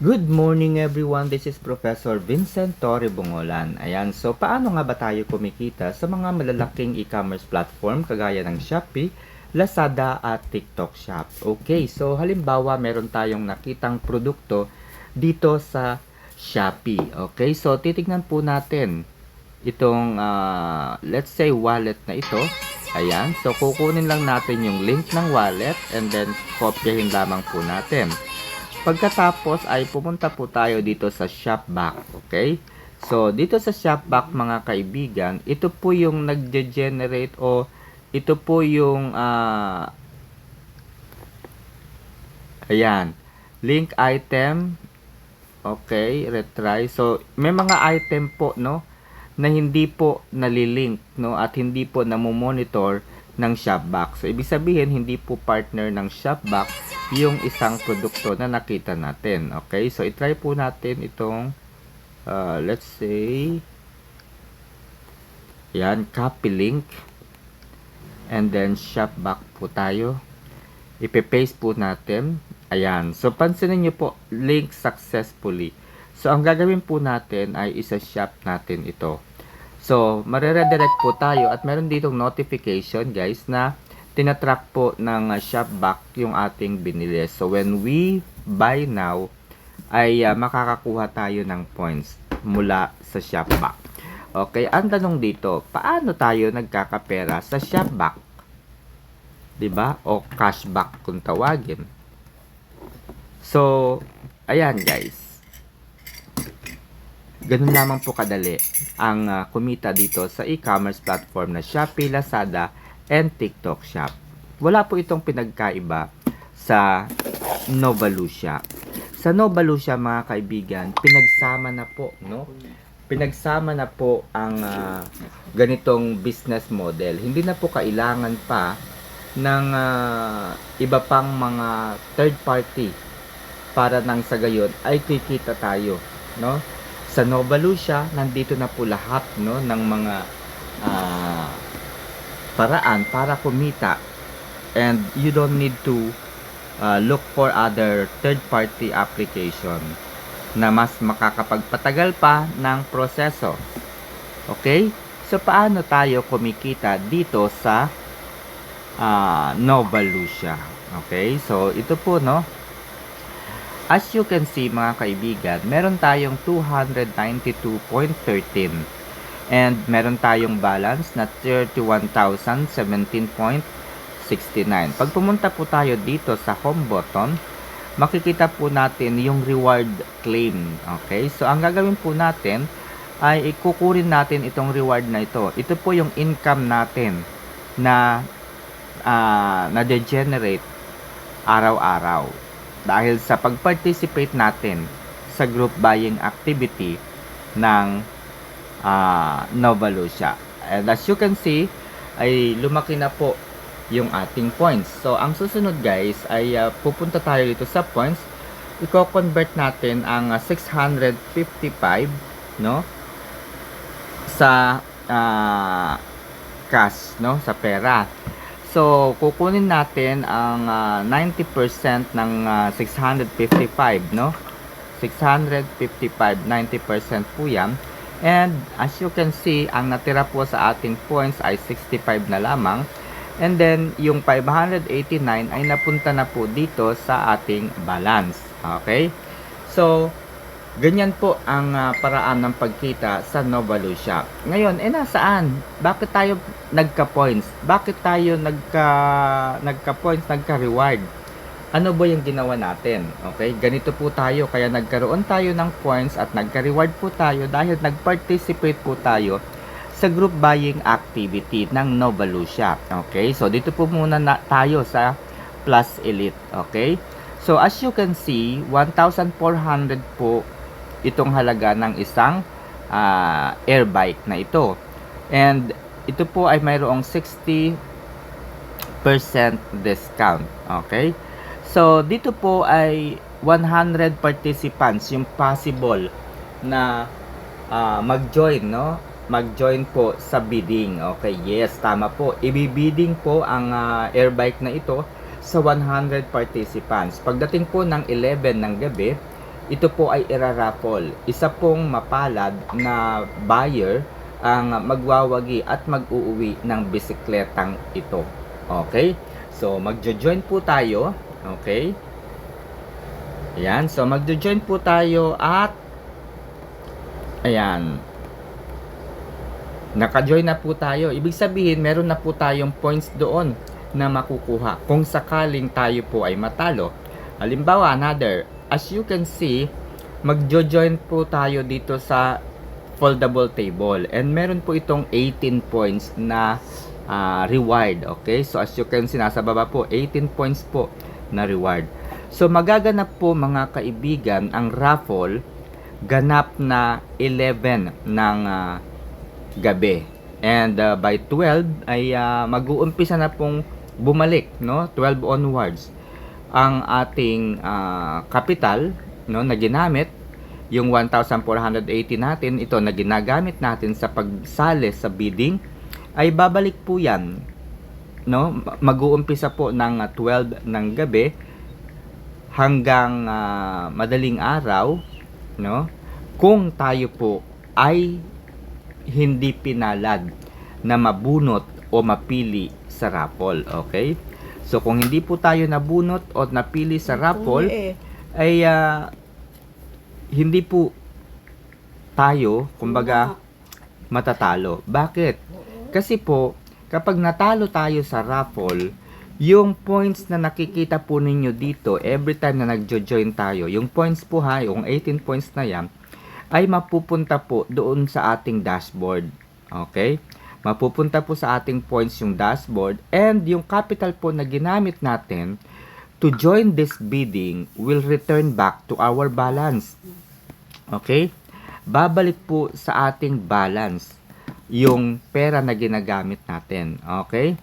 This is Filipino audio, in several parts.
Good morning everyone, this is Professor Vincent Torre Bongolan. Ayan, so paano nga ba tayo kumikita sa mga malalaking e-commerce platform kagaya ng Shopee, Lazada at TikTok Shop? Okay, so halimbawa meron tayong nakitang produkto dito sa Shopee. Okay, so titignan po natin itong let's say wallet na ito. Ayan, so kukunin lang natin yung link ng wallet and then kopyahin lamang po natin. Pagkatapos ay pumunta po tayo dito sa Shopback, okay? So, dito sa Shopback mga kaibigan, ito po yung nagge-generate o ito po yung ayan, link item, okay, retry. So, may mga item po, no, na hindi po nalilink, no, at hindi po namomonitor ng Shopback. So, ibig sabihin, hindi po partner ng Shopback yung isang produkto na nakita natin. Okay? So, itry po natin itong, let's say, yan, copy link. And then, Shopback po tayo. Ipe-paste po natin. Ayan. So, pansinin nyo po, link successfully. So, ang gagawin po natin ay isa-shop natin ito. So, mareredirect po tayo at meron ditong notification guys na tinatrack po ng Shopback yung ating binili. So, when we buy now, ay makakakuha tayo ng points mula sa Shopback. Okay, ang tanong dito, paano tayo nagkakapera sa Shopback? Diba? O cashback kung tawagin. So, ayan guys. Ganun lamang po kadali ang kumita dito sa e-commerce platform na Shopee, Lazada, and TikTok Shop. Wala po itong pinagkaiba sa Novalucia. Sa Novalucia mga kaibigan, pinagsama na po, no? Pinagsama na po ang ganitong business model. Hindi na po kailangan pa ng iba pang mga third party para nang sa gayon ay kikita tayo, no? Sa Novalucia, nandito na po lahat, no, ng mga paraan para kumita. And you don't need to look for other third-party application na mas makakapagpatagal pa ng proseso. Okay? So, paano tayo kumikita dito sa Novalucia? Okay? So, ito po, no? As you can see mga kaibigan, meron tayong 292.13 and meron tayong balance na 31,017.69. Pag pumunta po tayo dito sa home button, makikita po natin yung reward claim. Okay? So, ang gagawin po natin ay ikukurin natin itong reward na ito. Ito po yung income natin na na-degenerate araw-araw. Dahil sa pag-participate natin sa group buying activity ng Novalucia. And as you can see, ay lumaki na po yung ating points. So, ang susunod guys ay pupunta tayo dito sa points. Iko-convert natin ang 655, no? Sa cash, no? Sa pera. So, kukunin natin ang 90% ng 655, no? 655, 90% po yan. And, as you can see, ang natira po sa ating points ay 65 na lamang. And then, yung 589 ay napunta na po dito sa ating balance. Okay? So, ganyan po ang paraan ng pagkita sa Novalucia. Ngayon, nasaan? Bakit tayo nagka-points? Bakit tayo nagka-points, nagka-reward? Ano ba yung ginawa natin? Okay, ganito po tayo. Kaya nagkaroon tayo ng points at nagka-reward po tayo dahil nag-participate po tayo sa group buying activity ng Novalucia. Okay, so dito po muna tayo sa Plus Elite. Okay, so as you can see, 1,400 po itong halaga ng isang air bike na ito. And ito po ay mayroong 60% discount. Okay? So, dito po ay 100 participants yung possible na mag-join, no? Mag-join po sa bidding. Okay, yes, tama po. Ibibidding po ang air bike na ito sa 100 participants. Pagdating po ng 11 ng gabi, ito po ay iraraffle. Isa pong mapalad na buyer ang magwawagi at mag-uuwi ng bisikletang ito. Okay? So, magjo-join po tayo. Okay? Ayan. So, magjo-join po tayo at ayan. Naka-join na po tayo. Ibig sabihin, meron na po tayong points doon na makukuha kung sakaling tayo po ay matalo. Halimbawa, another. As you can see, magjo-join po tayo dito sa foldable table. And meron po itong 18 points na reward. Okay? So, as you can see, nasa baba po, 18 points po na reward. So, magaganap po mga kaibigan ang raffle ganap na 11 ng gabi. And by 12 ay mag-uumpisa na pong bumalik, no? 12 onwards ang ating capital, no, na ginamit, yung 1,480 natin, ito na ginagamit natin sa pagsali sa bidding, ay babalik po yan, no? Mag-uumpisa po ng 12 ng gabi hanggang madaling araw, no? Kung tayo po ay hindi pinalad na mabunot o mapili sa raffle. Okay? So, kung hindi po tayo nabunot o napili sa raffle, ay hindi po tayo, kumbaga, matatalo. Bakit? Kasi po, kapag natalo tayo sa raffle, yung points na nakikita po ninyo dito, every time na nagjo-join tayo, yung points po ha, yung 18 points na yan, ay mapupunta po doon sa ating dashboard. Okay? Mapupunta po sa ating points yung dashboard, and yung capital po na ginamit natin to join this bidding will return back to our balance. Okay? Babalik po sa ating balance yung pera na ginagamit natin. Okay?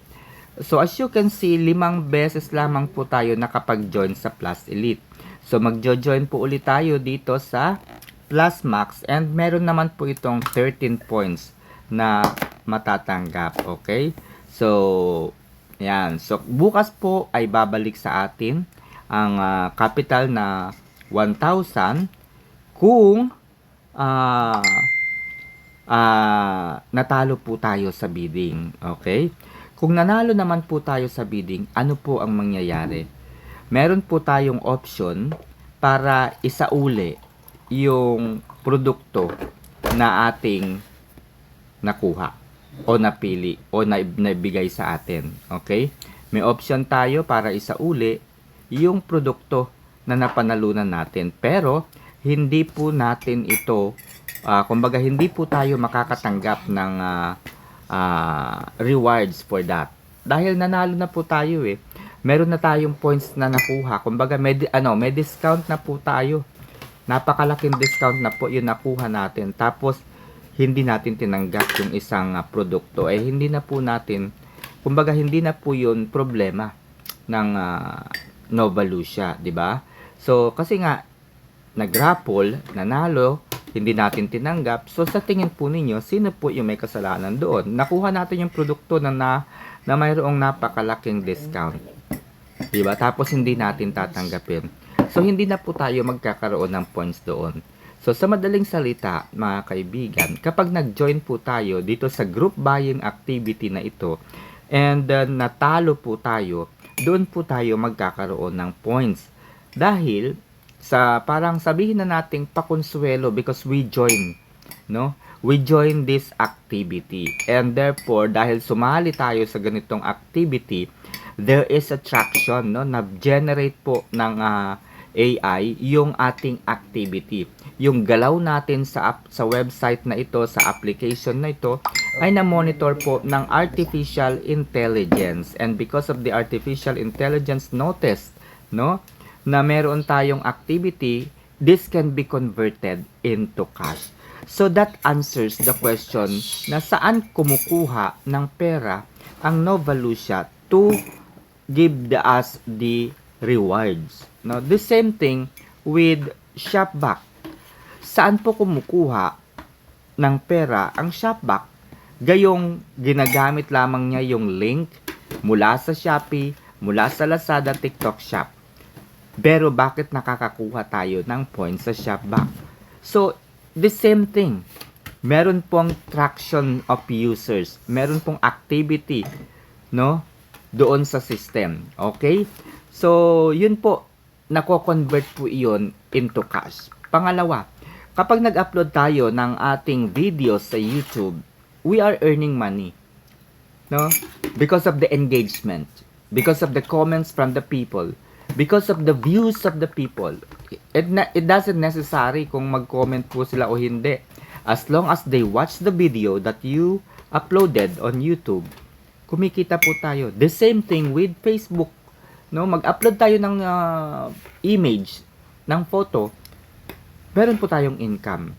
So, as you can see, 5 beses lamang po tayo nakapag-join sa Plus Elite. So, magjo-join po ulit tayo dito sa Plus Max, and meron naman po itong 13 points na matatanggap. Okay? So, yan. So, bukas po ay babalik sa atin ang capital na 1,000 kung natalo po tayo sa bidding. Okay? Kung nanalo naman po tayo sa bidding, ano po ang mangyayari? Meron po tayong option para isauli yung produkto na ating nakuha o napili o naibigay sa atin. Okay? May option tayo para isauli yung produkto na napanalunan natin. Pero, hindi po natin ito, kumbaga hindi po tayo makakatanggap ng rewards for that. Dahil nanalo na po tayo eh. Meron na tayong points na nakuha. Kumbaga may discount na po tayo. Napakalaking discount na po yung nakuha natin. Tapos, hindi natin tinanggap yung isang produkto. Hindi na po natin, kumbaga, hindi na po yun problema ng Nova Lucia, di ba? So, kasi nga, nag-raffle, nanalo, hindi natin tinanggap. So, sa tingin po ninyo, sino po yung may kasalanan doon? Nakuha natin yung produkto na mayroong napakalaking discount. Di ba? Tapos, hindi natin tatanggapin. So, hindi na po tayo magkakaroon ng points doon. So, sa madaling salita, mga kaibigan, kapag nag-join po tayo dito sa group buying activity na ito, and natalo po tayo, doon po tayo magkakaroon ng points. Dahil, parang sabihin na nating pakonsuelo because we join, no? We join this activity. And therefore, dahil sumali tayo sa ganitong activity, there is attraction, no? Na-generate po ng AI yung ating activity. Yung galaw natin sa website na ito, sa application na ito, ay na-monitor po ng artificial intelligence. And because of the artificial intelligence noticed, no, na meron tayong activity, this can be converted into cash. So that answers the question na saan kumukuha ng pera ang Nova Lucia to give us the rewards. Now, the same thing with Shopback. Saan po kumukuha ng pera ang Shopback? Gayong ginagamit lamang niya yung link mula sa Shopee, mula sa Lazada, TikTok Shop. Pero bakit nakakakuha tayo ng points sa Shopback? So, the same thing. Meron pong traction of users. Meron pong activity, no? Doon sa system. Okay? So, yun po. Nako-convert po iyon into cash. Pangalawa, kapag nag-upload tayo ng ating videos sa YouTube, we are earning money. No? Because of the engagement. Because of the comments from the people. Because of the views of the people. It doesn't necessary kung mag-comment po sila o hindi. As long as they watch the video that you uploaded on YouTube, kumikita po tayo. The same thing with Facebook. No, mag-upload tayo ng image, ng photo, meron po tayong income.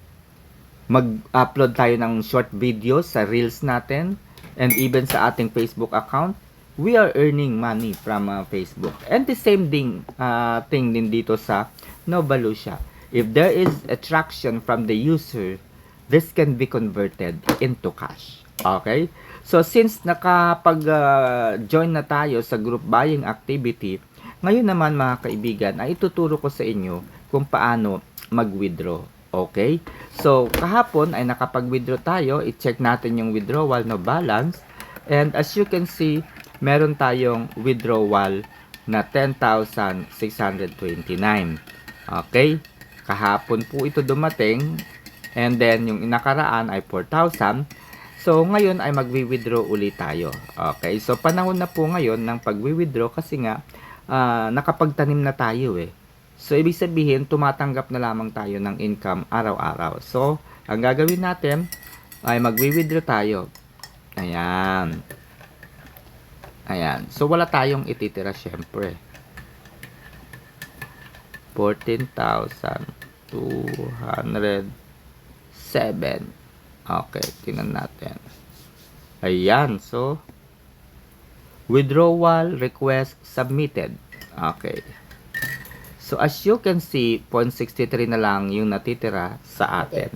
Mag-upload tayo ng short videos sa Reels natin and even sa ating Facebook account, we are earning money from Facebook. And the same thing din dito sa Novalucia. If there is attraction from the user, this can be converted into cash. Okay? So, since nakapag-join na tayo sa group buying activity, ngayon naman mga kaibigan, ay ituturo ko sa inyo kung paano mag-withdraw. Okay? So, kahapon ay nakapag-withdraw tayo. I-check natin yung withdrawal na balance. And as you can see, meron tayong withdrawal na 10,629. Okay? Kahapon po ito dumating. And then, yung nakaraan ay 4,000. So, ngayon ay magwi-withdraw ulit tayo. Okay? So, panahon na po ngayon ng pagwi-withdraw kasi nga, nakapagtanim na tayo eh. So, ibig sabihin, tumatanggap na lamang tayo ng income araw-araw. So, ang gagawin natin ay magwi-withdraw tayo. Ayan. Ayan. So, wala tayong ititira syempre. 14,207. Okay, tingnan natin. Ayan, so withdrawal request submitted. Okay. So as you can see, 0.63 na lang yung natitira sa atin.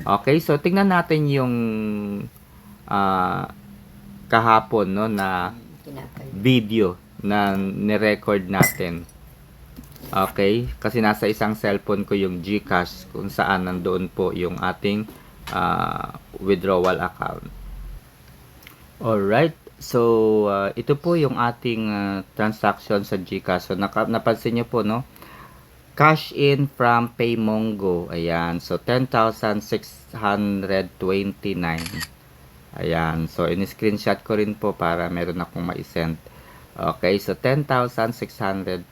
Okay, so tingnan natin yung kahapon no na video na ni-record natin. Okay, kasi nasa isang cellphone ko yung GCash kung saan nandoon po yung ating withdrawal account. Alright, so ito po yung ating transaction sa GCash. So napansin nyo po no, cash in from PayMongo. Ayan, so 10,629. Ayan, so in-screenshot ko rin po para meron akong ma-send. Okay, so 10,620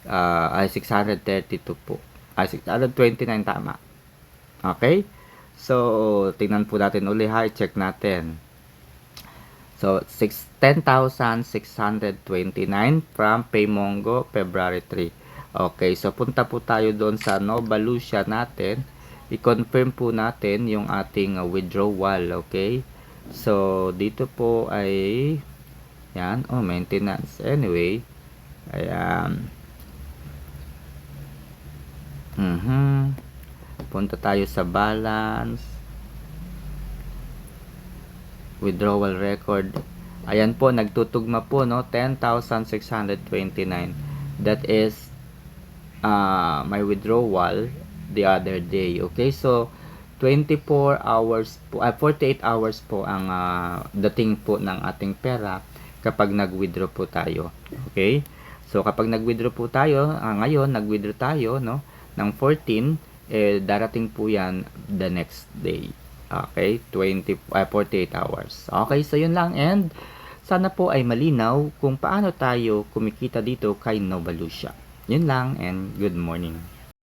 ay 632 po. Ay 629 tama. Okay? So, tingnan po natin uli ha. I-check natin. So, 10,629 from PayMongo, February 3. Okay. So, punta po tayo doon sa Novalucia natin. I-confirm po natin yung ating withdrawal. Okay? So, dito po ay yan. Oh, maintenance. Anyway. Ayan. Punta tayo sa balance, withdrawal record. Ayan po, nagtutugma po no, 10,629. That is my withdrawal the other day. Okay, so 24 hours po, 48 hours po ang dating po ng ating pera kapag nag-withdraw po tayo. Okay? So kapag nag-withdraw po tayo, ngayon nag-withdraw tayo no ng 14, darating po yan the next day. Okay, 48 hours. Okay, so yun lang, and sana po ay malinaw kung paano tayo kumikita dito kay Novalucia. Yun lang, and good morning.